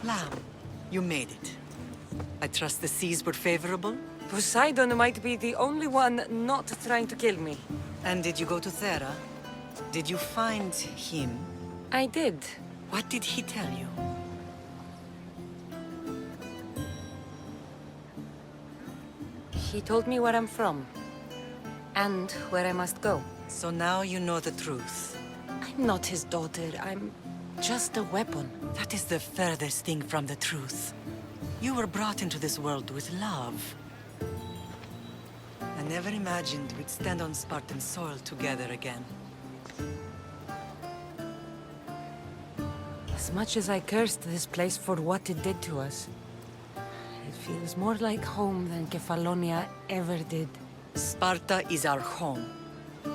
Lamb, you made it. I trust the seas were favorable? Poseidon might be the only one not trying to kill me. And did you go to Thera? Did you find him? I did. What did he tell you? He told me where I'm from. And where I must go. So now you know the truth. I'm not his daughter. I'm just a weapon. That is the furthest thing from the truth. You were brought into this world with love. I never imagined we'd stand on Spartan soil together again. As much as I cursed this place for what it did to us, it feels more like home than Kefalonia ever did. Sparta is our home.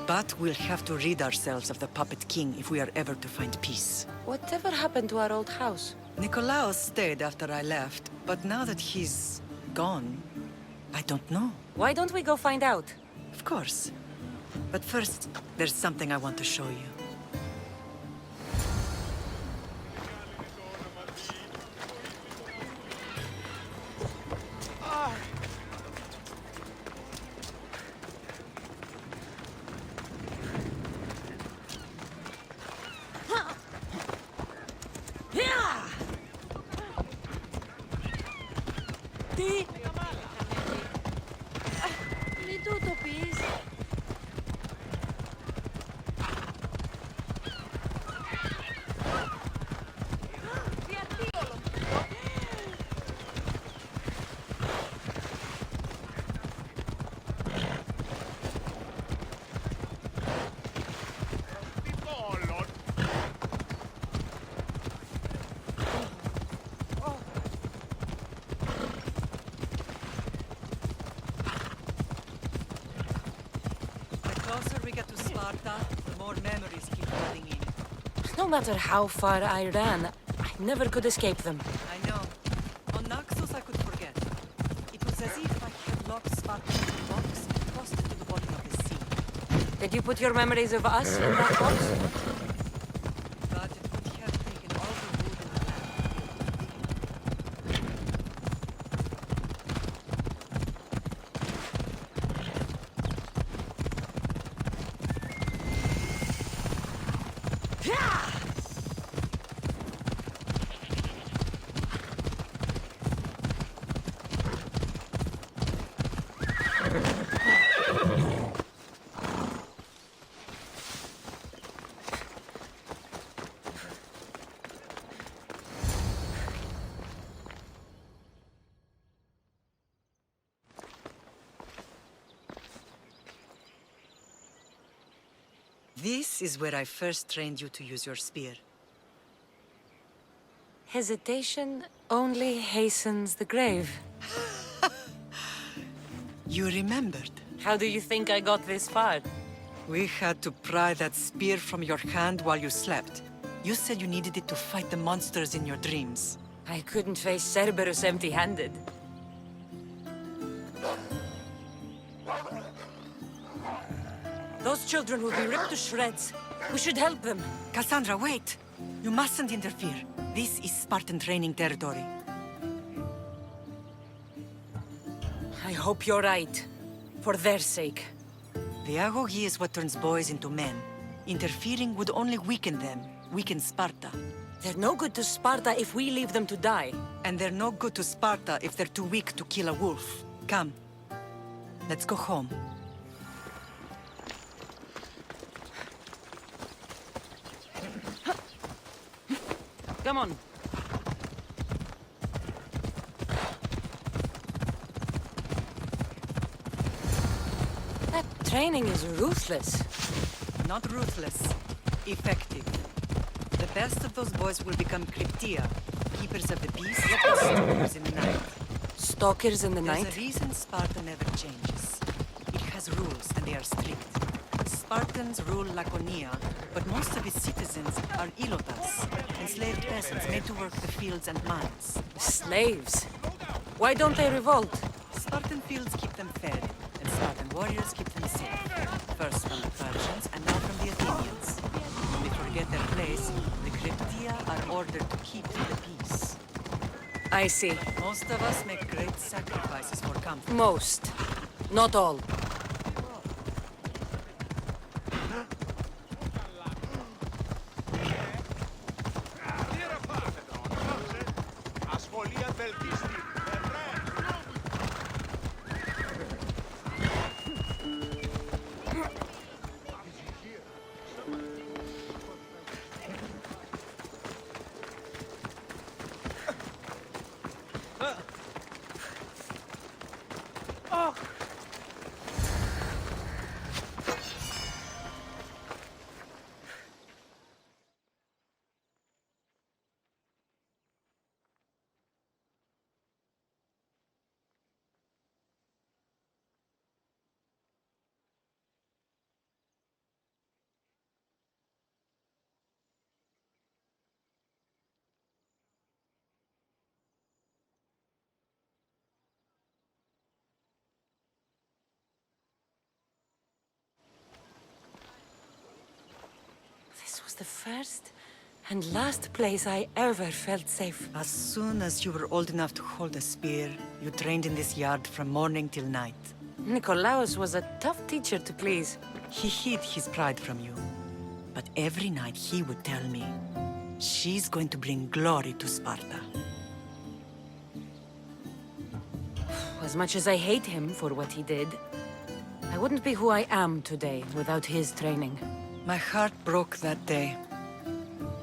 But we'll have to rid ourselves of the Puppet King if we are ever to find peace. Whatever happened to our old house? Nikolaos stayed after I left, but now that he's gone, I don't know. Why don't we go find out? Of course. But first, there's something I want to show you. Τι! Μην του το πεις. The closer we get to Sparta, the more memories keep flooding in. No matter how far I ran, I never could escape them. I know. On Naxos I could forget. It was as if I had locked Sparta in a box and tossed it to the bottom of the sea. Did you put your memories of us in that box? But it would have taken all the wood in the land. This is where I first trained you to use your spear. Hesitation only hastens the grave. You remembered. How do you think I got this far? We had to pry that spear from your hand while you slept. You said you needed it to fight the monsters in your dreams. I couldn't face Cerberus empty-handed. Those children will be ripped to shreds. We should help them. Cassandra, wait! You mustn't interfere. This is Spartan training territory. I hope you're right. For their sake. The agogi is what turns boys into men. Interfering would only weaken them, weaken Sparta. They're no good to Sparta if we leave them to die. And they're no good to Sparta if they're too weak to kill a wolf. Come. Let's go home. Come on. That training is ruthless. Not ruthless. Effective. The best of those boys will become Cryptia, keepers of the peace, stalkers in the night. Stalkers in the There's night? a reason Sparta never changes. It has rules, and they are strict. Spartans rule Laconia, but most of its citizens are ilotas, enslaved peasants made to work the fields and mines. Slaves. Why don't they revolt? Spartan fields keep them fed, and Spartan warriors keep them safe. First from the Persians, and now from the Athenians. When they forget their place, the Cryptia are ordered to keep the peace. I see. Most of us make great sacrifices for comfort. Most. Not all. This was the first and last place I ever felt safe. As soon as you were old enough to hold a spear, you trained in this yard from morning till night. Nikolaos was a tough teacher to please. He hid his pride from you. But every night he would tell me, she's going to bring glory to Sparta. As much as I hate him for what he did, I wouldn't be who I am today without his training. My heart broke that day.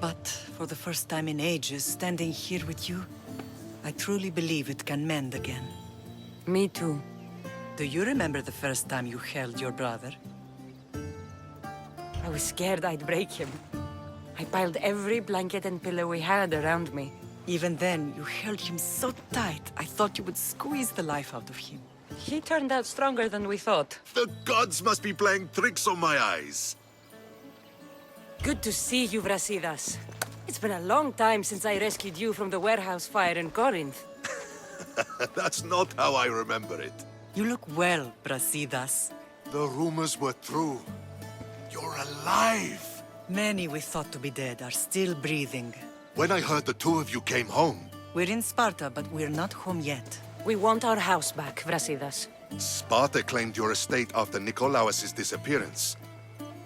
But for the first time in ages, standing here with you, I truly believe it can mend again. Me too. Do you remember the first time you held your brother? I was scared I'd break him. I piled every blanket and pillow we had around me. Even then, you held him so tight, I thought you would squeeze the life out of him. He turned out stronger than we thought. The gods must be playing tricks on my eyes. Good to see you, Brasidas. It's been a long time since I rescued you from the warehouse fire in Corinth. That's not how I remember it. You look well, Brasidas. The rumors were true. You're alive! Many we thought to be dead are still breathing. When I heard the two of you came home, We're in Sparta, but we're not home yet. We want our house back, Brasidas. Sparta claimed your estate after Nikolaos' disappearance.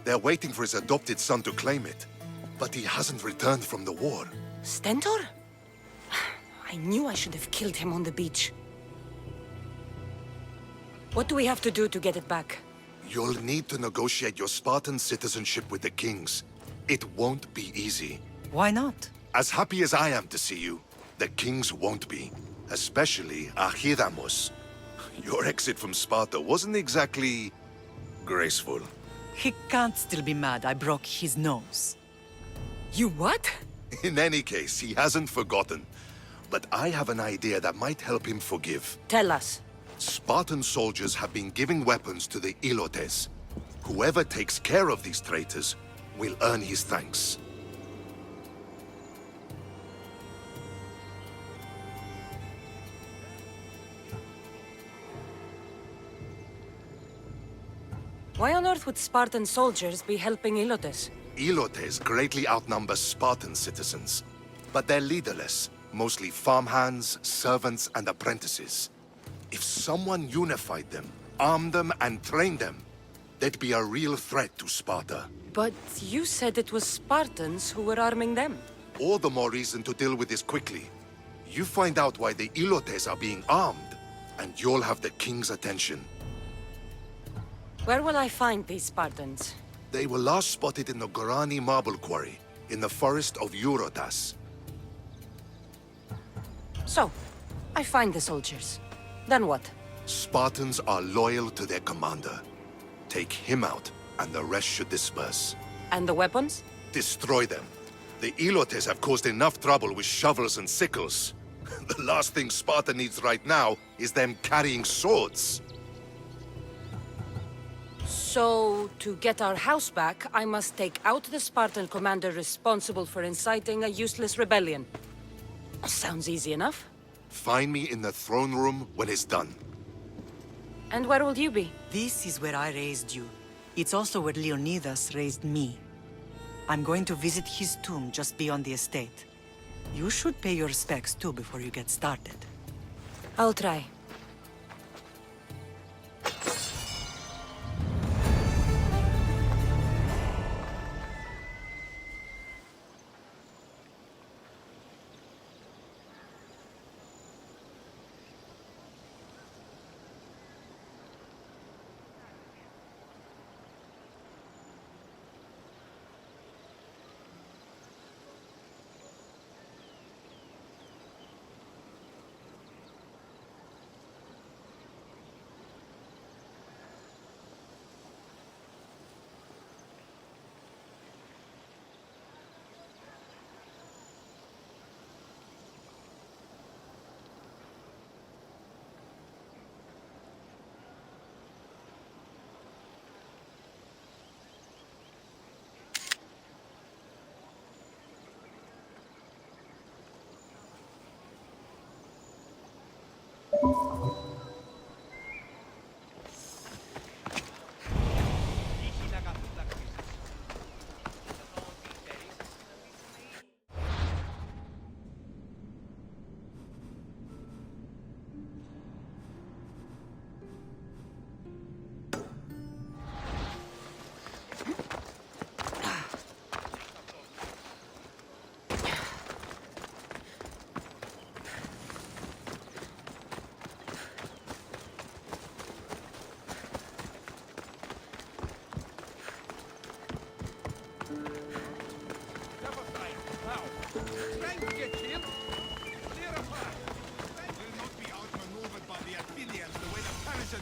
They're waiting for his adopted son to claim it. But he hasn't returned from the war. Stentor? I knew I should have killed him on the beach. What do we have to do to get it back? You'll need to negotiate your Spartan citizenship with the kings. It won't be easy. Why not? As happy as I am to see you, the kings won't be. Especially Archidamos. Your exit from Sparta wasn't exactly graceful. He can't still be mad I broke his nose. You what? In any case, he hasn't forgotten. But I have an idea that might help him forgive. Tell us. Spartan soldiers have been giving weapons to the Ilotes. Whoever takes care of these traitors will earn his thanks. Why on earth would Spartan soldiers be helping Ilotes? Ilotes greatly outnumber Spartan citizens, but they're leaderless, mostly farmhands, servants, and apprentices. If someone unified them, armed them, and trained them, they'd be a real threat to Sparta. But you said it was Spartans who were arming them. All the more reason to deal with this quickly. You find out why the Ilotes are being armed, and you'll have the king's attention. Where will I find these Spartans? They were last spotted in the Gorani marble quarry, in the forest of Eurotas. So, I find the soldiers. Then what? Spartans are loyal to their commander. Take him out, and the rest should disperse. And the weapons? Destroy them. The Ilotes have caused enough trouble with shovels and sickles. The last thing Sparta needs right now is them carrying swords. So, to get our house back, I must take out the Spartan commander responsible for inciting a useless rebellion. Sounds easy enough. Find me in the throne room when it's done. And where will you be? This is where I raised you. It's also where Leonidas raised me. I'm going to visit his tomb just beyond the estate. You should pay your respects too before you get started. I'll try.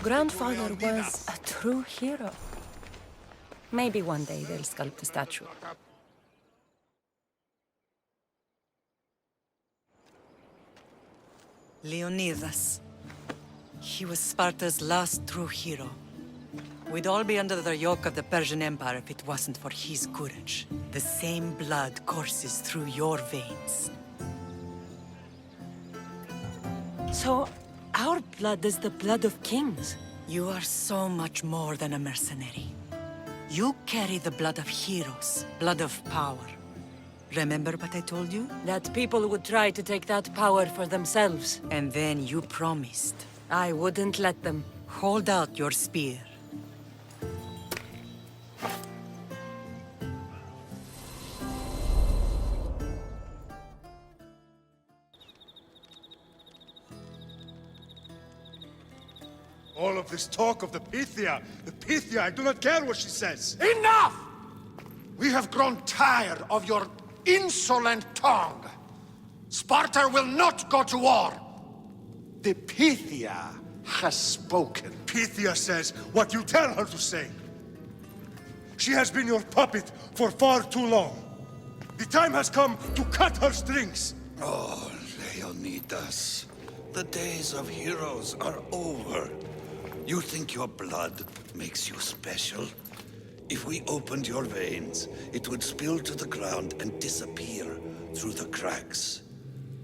Grandfather was a true hero. Maybe one day they'll sculpt a statue. Leonidas. He was Sparta's last true hero. We'd all be under the yoke of the Persian Empire if it wasn't for his courage. The same blood courses through your veins. So, our blood is the blood of kings. You are so much more than a mercenary. You carry the blood of heroes, blood of power. Remember what I told you? That people would try to take that power for themselves. And then you promised. I wouldn't let them. Hold out your spear. All of this talk of the Pythia, I do not care what she says. Enough! We have grown tired of your insolent tongue. Sparta will not go to war. The Pythia has spoken. Pythia says what you tell her to say. She has been your puppet for far too long. The time has come to cut her strings. Oh, Leonidas, the days of heroes are over. You think your blood makes you special? If we opened your veins, it would spill to the ground and disappear through the cracks.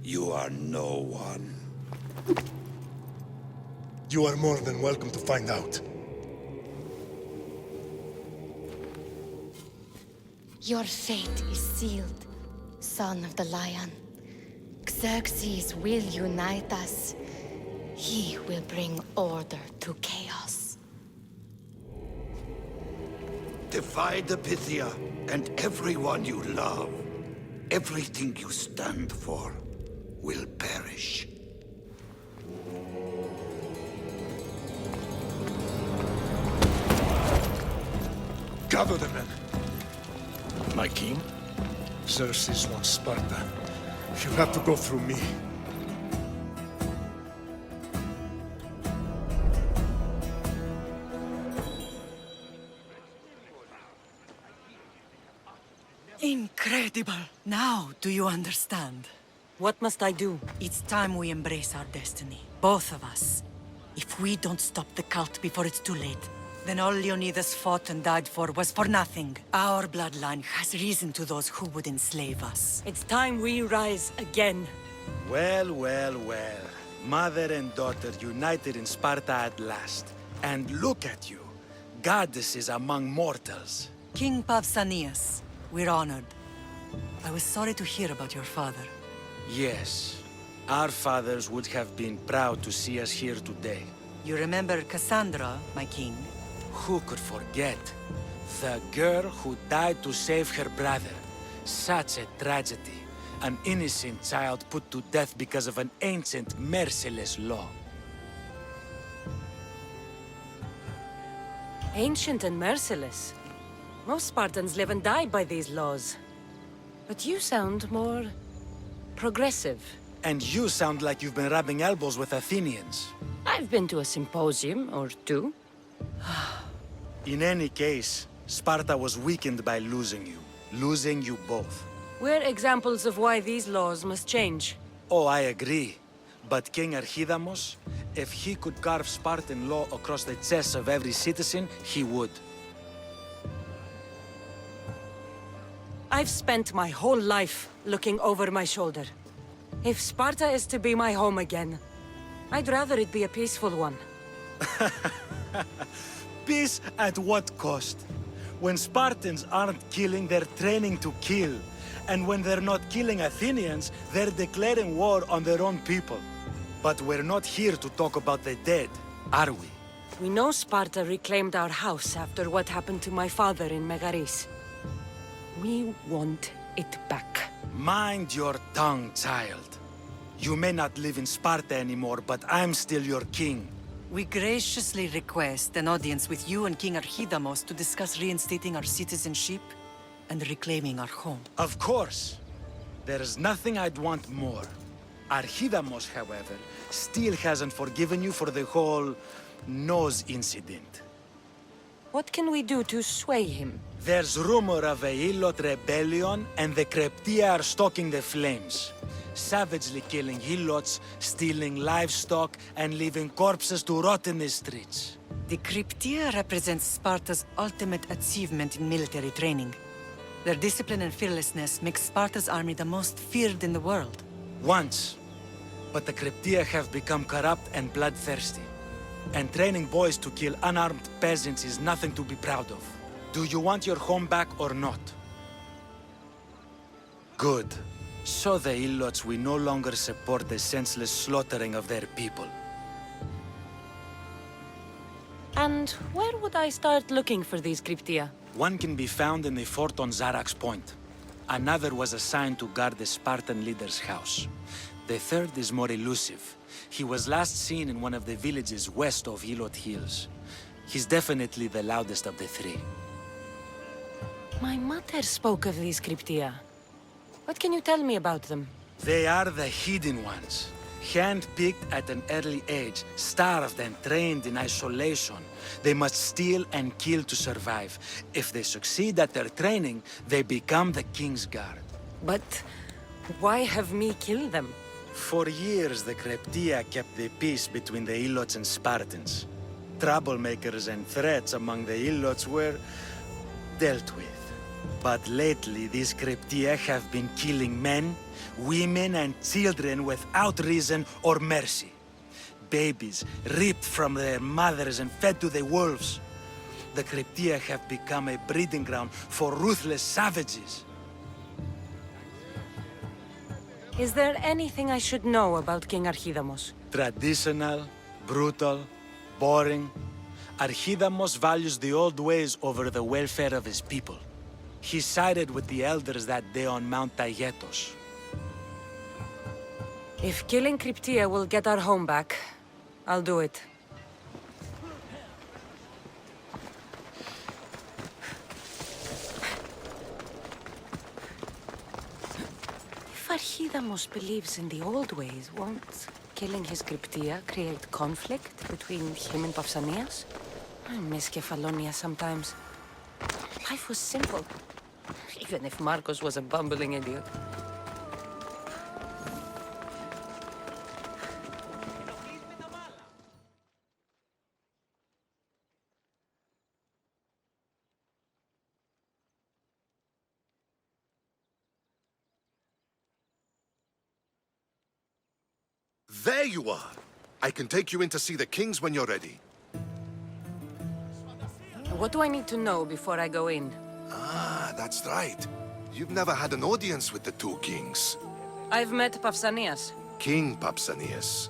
You are no one. You are more than welcome to find out. Your fate is sealed, son of the lion. Xerxes will unite us. He will bring order to chaos. Divide the Pythia and everyone you love. Everything you stand for will perish. Gather the men. My king? Xerxes wants Sparta. She'll have to go through me. Incredible! Now, do you understand? What must I do? It's time we embrace our destiny. Both of us. If we don't stop the cult before it's too late, then all Leonidas fought and died for was for nothing. Our bloodline has risen to those who would enslave us. It's time we rise again. Well, well, well. Mother and daughter united in Sparta at last. And look at you. Goddesses among mortals. King Pausanias, we're honored. I was sorry to hear about your father. Yes. Our fathers would have been proud to see us here today. You remember Cassandra, my king? Who could forget? The girl who died to save her brother. Such a tragedy. An innocent child put to death because of an ancient, merciless law. Ancient and merciless. Most Spartans live and die by these laws. But you sound more... progressive. And you sound like you've been rubbing elbows with Athenians. I've been to a symposium or two. In any case, Sparta was weakened by losing you. Losing you both. We're examples of why these laws must change. Oh, I agree. But King Archidamos, if he could carve Spartan law across the chests of every citizen, he would. I've spent my whole life looking over my shoulder. If Sparta is to be my home again, I'd rather it be a peaceful one. Peace at what cost? When Spartans aren't killing, they're training to kill. And when they're not killing Athenians, they're declaring war on their own people. But we're not here to talk about the dead, are we? We know Sparta reclaimed our house after what happened to my father in Megaris. We want it back. Mind your tongue, child. You may not live in Sparta anymore, but I'm still your king. We graciously request an audience with you and King Archidamos to discuss reinstating our citizenship and reclaiming our home. Of course. There's nothing I'd want more. Archidamos, however, still hasn't forgiven you for the whole nose incident. What can we do to sway him? There's rumor of a Helot rebellion, and the Kryptia are stoking the flames. Savagely killing Helots, stealing livestock, and leaving corpses to rot in the streets. The Kryptia represents Sparta's ultimate achievement in military training. Their discipline and fearlessness make Sparta's army the most feared in the world. Once. But the Kryptia have become corrupt and bloodthirsty. And training boys to kill unarmed peasants is nothing to be proud of. Do you want your home back or not? Good. So the Ilots will no longer support the senseless slaughtering of their people. And where would I start looking for these Kryptia? One can be found in the fort on Zarax Point. Another was assigned to guard the Spartan leader's house. The third is more elusive. He was last seen in one of the villages west of Helot Hills. He's definitely the loudest of the three. My mother spoke of these Kryptia. What can you tell me about them? They are the hidden ones. Hand-picked at an early age, starved and trained in isolation. They must steal and kill to survive. If they succeed at their training, they become the King's Guard. But why have me kill them? For years, the Kryptia kept the peace between the Ilots and Spartans. Troublemakers and threats among the Ilots were dealt with. But lately, these Kryptia have been killing men, women, and children without reason or mercy. Babies ripped from their mothers and fed to the wolves. The Kryptia have become a breeding ground for ruthless savages. Is there anything I should know about King Archidamos? Traditional, brutal, boring. Archidamos values the old ways over the welfare of his people. He sided with the elders that day on Mount Taygetos. If killing Kryptia will get our home back, I'll do it. If Archidamos believes in the old ways, won't killing his Kryptia create conflict between him and Pausanias? I miss Kefalonia sometimes. Life was simple, even if Marcos was a bumbling idiot. There you are! I can take you in to see the kings when you're ready. What do I need to know before I go in? Ah, that's right. You've never had an audience with the two kings. I've met Pausanias. King Pausanias.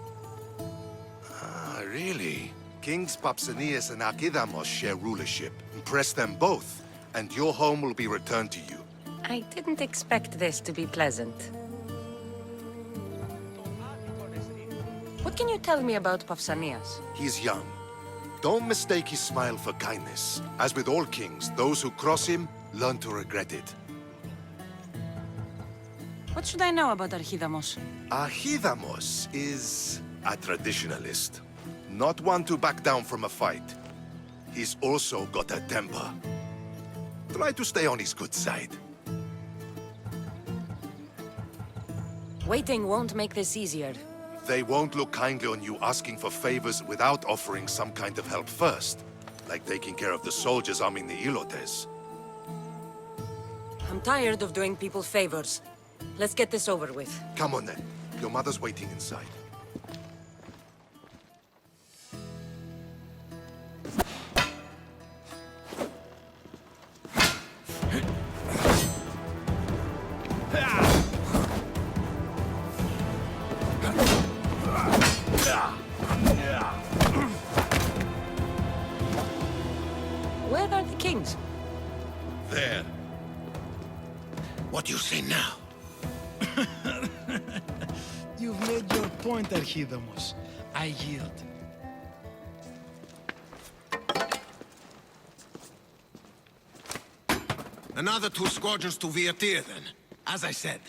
Ah, really? Kings Pausanias and Archidamos share rulership. Impress them both, and your home will be returned to you. I didn't expect this to be pleasant. What can you tell me about Pausanias? He's young. Don't mistake his smile for kindness. As with all kings, those who cross him learn to regret it. What should I know about Archidamos? Archidamos is a traditionalist. Not one to back down from a fight. He's also got a temper. Try to stay on his good side. Waiting won't make this easier. They won't look kindly on you asking for favors without offering some kind of help first. Like taking care of the soldiers arming the Ilotes. I'm tired of doing people favors. Let's get this over with. Come on then. Your mother's waiting inside. Where are the kings? There. What do you say now? You've made your point, Archidamos. I yield. Another 2 squadrons to Viatir, then. As I said.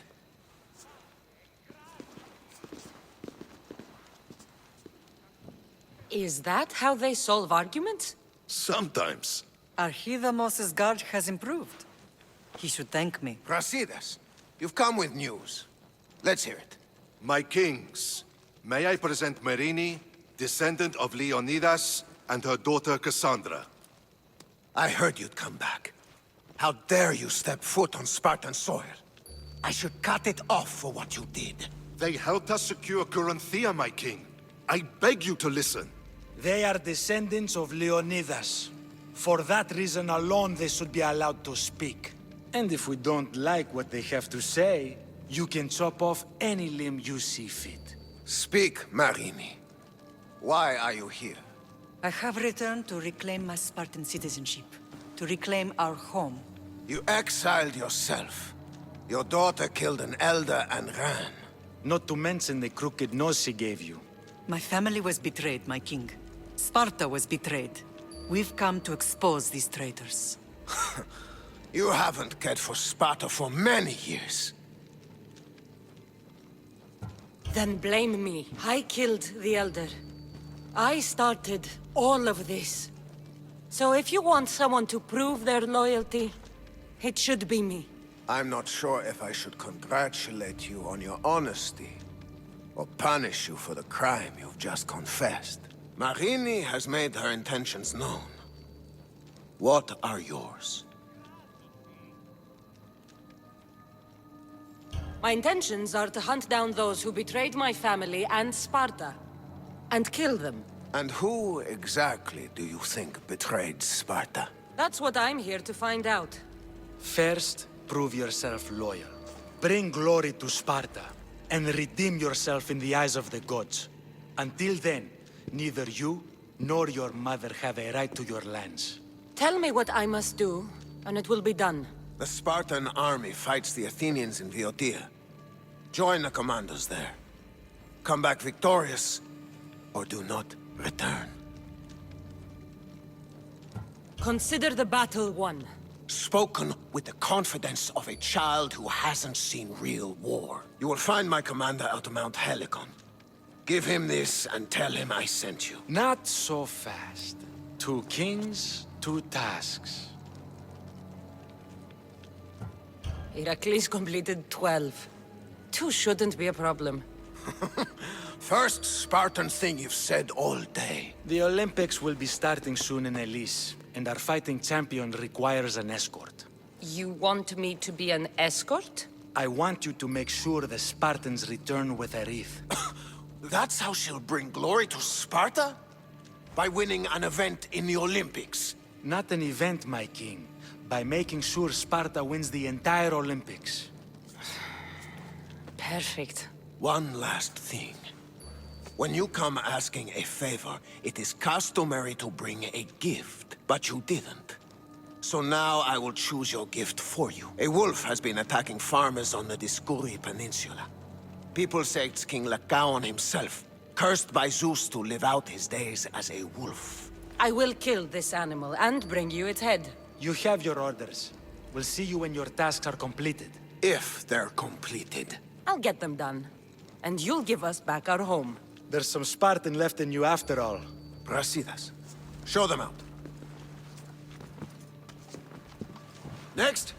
Is that how they solve arguments? Sometimes. Archidamos's guard has improved. He should thank me. Brasidas, you've come with news. Let's hear it. My kings, may I present Merini, descendant of Leonidas, and her daughter Cassandra. I heard you'd come back. How dare you step foot on Spartan soil? I should cut it off for what you did. They helped us secure Corinthia, my king. I beg you to listen. They are descendants of Leonidas. For that reason alone, they should be allowed to speak. And if we don't like what they have to say, you can chop off any limb you see fit. Speak, Marini. Why are you here? I have returned to reclaim my Spartan citizenship, to reclaim our home. You exiled yourself. Your daughter killed an elder and ran. Not to mention the crooked nose she gave you. My family was betrayed, my king. Sparta was betrayed. We've come to expose these traitors. You haven't cared for Sparta for many years. Then blame me. I killed the Elder. I started all of this. So if you want someone to prove their loyalty, it should be me. I'm not sure if I should congratulate you on your honesty, or punish you for the crime you've just confessed. Marini has made her intentions known. What are yours? My intentions are to hunt down those who betrayed my family and Sparta, and kill them. And who exactly do you think betrayed Sparta? That's what I'm here to find out. First, prove yourself loyal. Bring glory to Sparta, and redeem yourself in the eyes of the gods. Until then, neither you nor your mother have a right to your lands. Tell me what I must do, and it will be done. The Spartan army fights the Athenians in Viotia. Join the commandos there. Come back victorious, or do not return. Consider the battle won. Spoken with the confidence of a child who hasn't seen real war. You will find my commander out of Mount Helicon. Give him this and tell him I sent you. Not so fast. 2 kings, 2 tasks. Heracles completed 12. 2 shouldn't be a problem. First Spartan thing you've said all day. The Olympics will be starting soon in Elise, and our fighting champion requires an escort. You want me to be an escort? I want you to make sure the Spartans return with a wreath. That's how she'll bring glory to Sparta? By winning an event in the Olympics? Not an event, my king. By making sure Sparta wins the entire Olympics. Perfect. One last thing. When you come asking a favor, it is customary to bring a gift, but you didn't. So now I will choose your gift for you. A wolf has been attacking farmers on the Discuri Peninsula. People say it's King Lacaon himself, cursed by Zeus to live out his days as a wolf. I will kill this animal and bring you its head. You have your orders. We'll see you when your tasks are completed. If they're completed. I'll get them done. And you'll give us back our home. There's some Spartan left in you after all. Brasidas. Show them out. Next!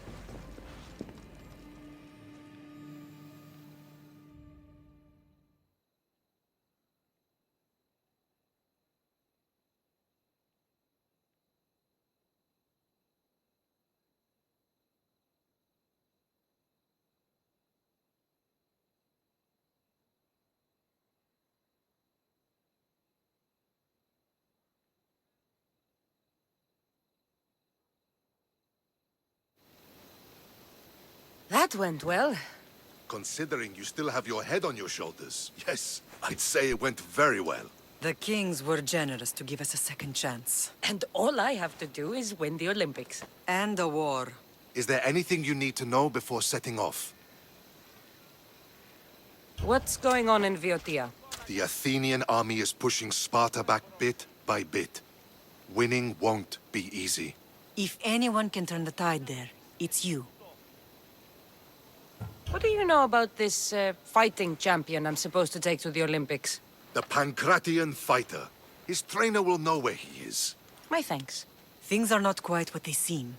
That went well. Considering you still have your head on your shoulders, yes, I'd say it went very well. The kings were generous to give us a second chance. And all I have to do is win the Olympics. And a war. Is there anything you need to know before setting off? What's going on in Viotia? The Athenian army is pushing Sparta back bit by bit. Winning won't be easy. If anyone can turn the tide there, it's you. What do you know about this fighting champion I'm supposed to take to the Olympics? The Pancratian fighter. His trainer will know where he is. My thanks. Things are not quite what they seem.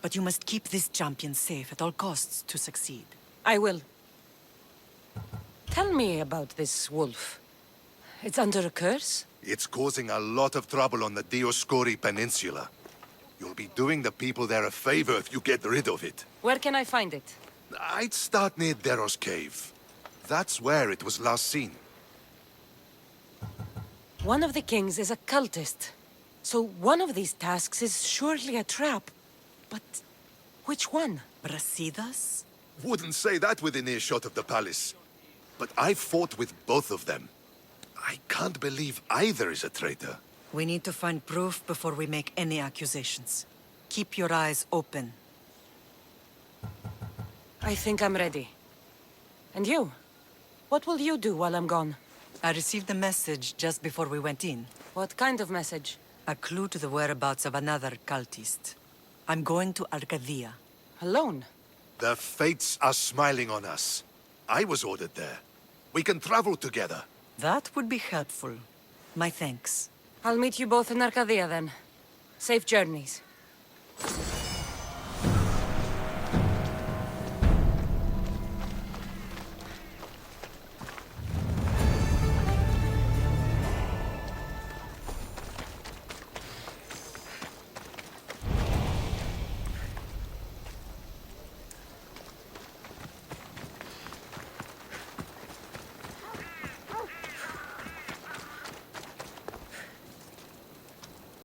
But you must keep this champion safe at all costs to succeed. I will. Tell me about this wolf. It's under a curse? It's causing a lot of trouble on the Dioscuri Peninsula. You'll be doing the people there a favor if you get rid of it. Where can I find it? I'd start near Deros Cave. That's where it was last seen. One of the kings is a cultist. So one of these tasks is surely a trap. But which one? Brasidas? Wouldn't say that within earshot of the palace. But I've fought with both of them. I can't believe either is a traitor. We need to find proof before we make any accusations. Keep your eyes open. I think I'm ready. And you? What will you do while I'm gone? I received a message just before we went in. What kind of message? A clue to the whereabouts of another cultist. I'm going to Arcadia. Alone? The fates are smiling on us. I was ordered there. We can travel together. That would be helpful. My thanks. I'll meet you both in Arcadia then. Safe journeys.